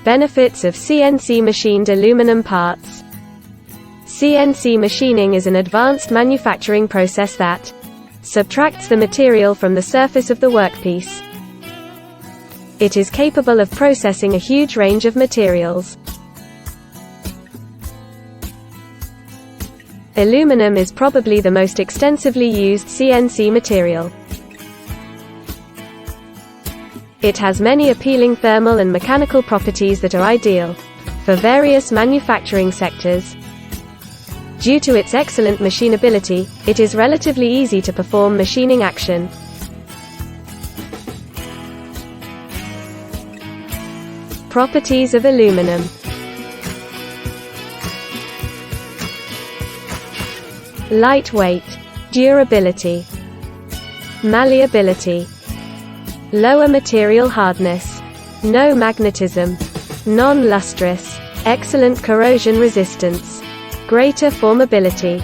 Benefits of CNC-machined aluminum parts. CNC machining is an advanced manufacturing process that subtracts the material from the surface of the workpiece. It is capable of processing a huge range of materials. Aluminum is probably the most extensively used CNC material. It has many appealing thermal and mechanical properties that are ideal for various manufacturing sectors. Due to its excellent machinability, it is relatively easy to perform machining action. Properties of aluminum. Lightweight, durability, malleability, lower material hardness, no magnetism, non-lustrous, excellent corrosion resistance, greater formability.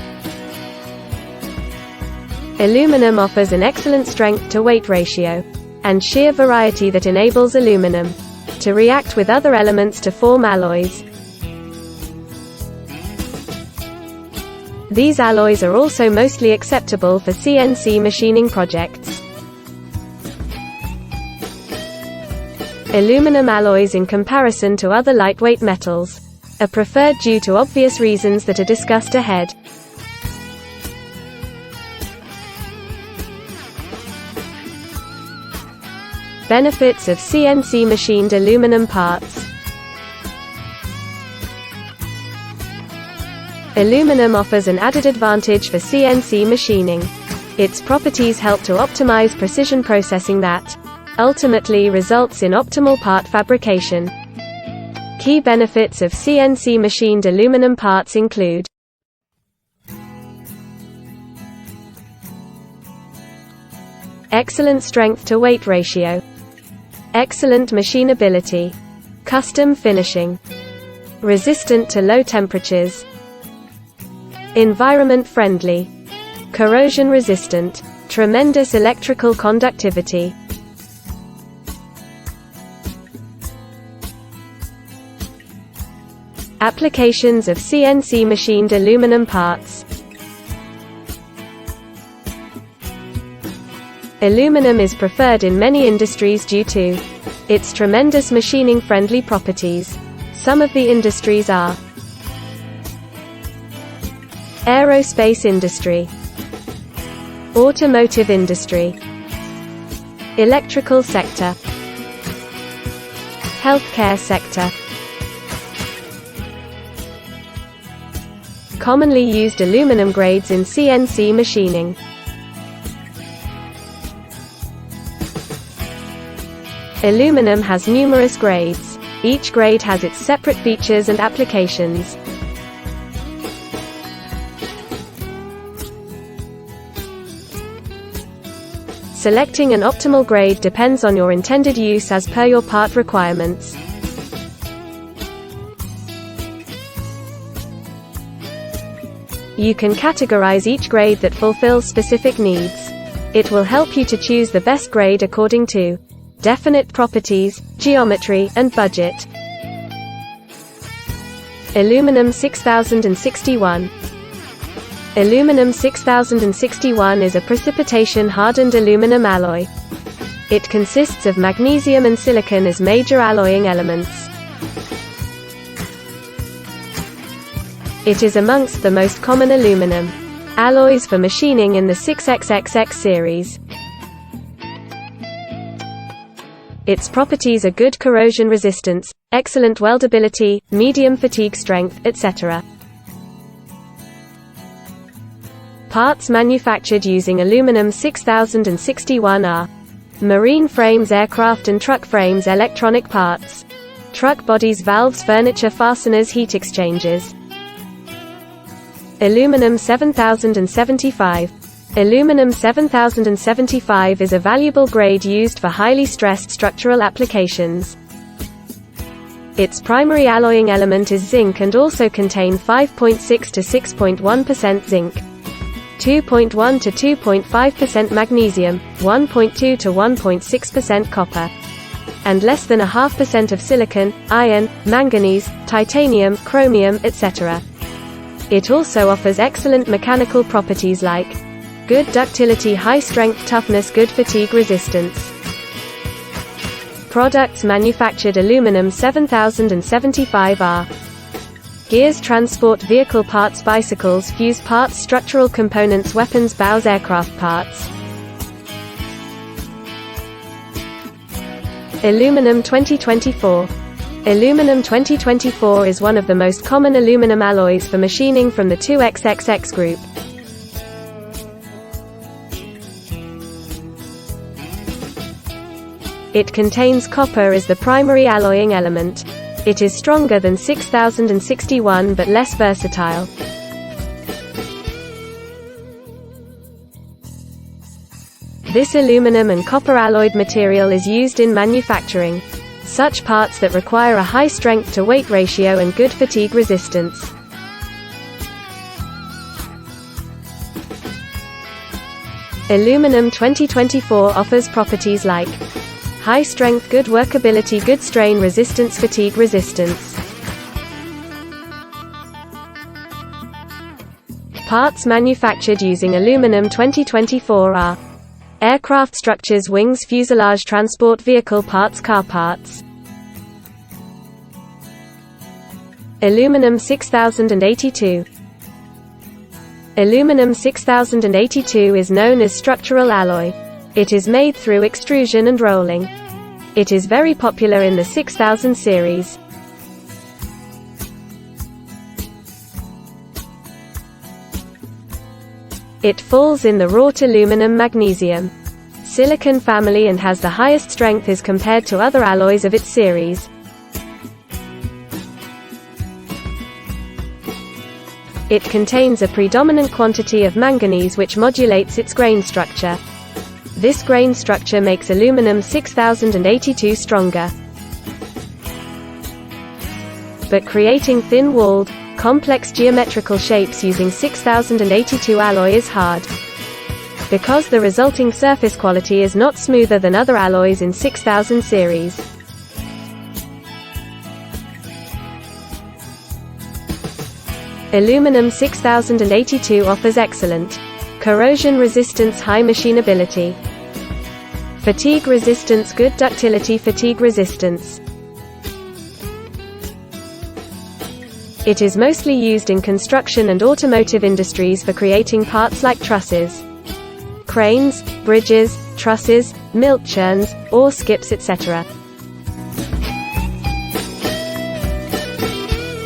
Aluminum offers an excellent strength-to-weight ratio and shear variety that enables aluminum to react with other elements to form alloys. These alloys are also mostly acceptable for CNC machining projects. Aluminum alloys in comparison to other lightweight metals are preferred due to obvious reasons that are discussed ahead. Benefits of CNC machined aluminum parts. Aluminum offers an added advantage for CNC machining. Its properties help to optimize precision processing that ultimately results in optimal part fabrication. Key benefits of CNC machined aluminum parts include excellent strength-to-weight ratio, excellent machinability, custom finishing, resistant to low temperatures, environment-friendly, corrosion-resistant, tremendous electrical conductivity. Applications of CNC machined aluminum parts. Aluminum is preferred in many industries due to its tremendous machining-friendly properties. Some of the industries are aerospace industry, automotive industry, electrical sector, healthcare sector. Commonly used aluminum grades in CNC machining. Aluminum has numerous grades. Each grade has its separate features and applications. Selecting an optimal grade depends on your intended use as per your part requirements. You can categorize each grade that fulfills specific needs. It will help you to choose the best grade according to definite properties, geometry, and budget. Aluminum 6061. Aluminum 6061 is a precipitation-hardened aluminum alloy. It consists of magnesium and silicon as major alloying elements. It is amongst the most common aluminum alloys for machining in the 6XXX series. Its properties are good corrosion resistance, excellent weldability, medium fatigue strength, etc. Parts manufactured using aluminum 6061 are marine frames, aircraft and truck frames, electronic parts, truck bodies, valves, furniture, fasteners, heat exchangers. Aluminum 7075. Aluminum 7075 is a valuable grade used for highly stressed structural applications. Its primary alloying element is zinc and also contain 5.6 to 6.1% zinc, 2.1 to 2.5% magnesium, 1.2 to 1.6% copper. and less than 0.5% of silicon, iron, manganese, titanium, chromium, etc. It also offers excellent mechanical properties like good ductility, high strength, toughness, good fatigue resistance. Products manufactured: aluminum 7075R. Gears, transport vehicle parts, bicycles, fuse parts, structural components, weapons, bows, aircraft parts. Aluminum 2024. Aluminum 2024 is one of the most common aluminum alloys for machining from the 2XXX group. It contains copper as the primary alloying element. It is stronger than 6061 but less versatile. This aluminum and copper alloyed material is used in manufacturing such parts that require a high strength to weight ratio and good fatigue resistance. Aluminum 2024 offers properties like high strength, good workability, good strain resistance, fatigue resistance. Parts manufactured using aluminum 2024 are aircraft structures, wings, fuselage, transport vehicle parts, car parts. Aluminum 6082. Aluminum 6082 is known as structural alloy. It is made through extrusion and rolling. It is very popular in the 6000 series. It falls in the wrought aluminum magnesium silicon family and has the highest strength as compared to other alloys of its series. It contains a predominant quantity of manganese which modulates its grain structure. This grain structure makes aluminum 6082 stronger. But creating thin-walled, complex geometrical shapes using 6082 alloy is hard, because the resulting surface quality is not smoother than other alloys in 6000 series. Aluminum 6082 offers excellent corrosion resistance, high machinability, fatigue resistance, good ductility, fatigue resistance. It is mostly used in construction and automotive industries for creating parts like trusses, cranes, bridges, trusses, milk churns, ore skips, etc.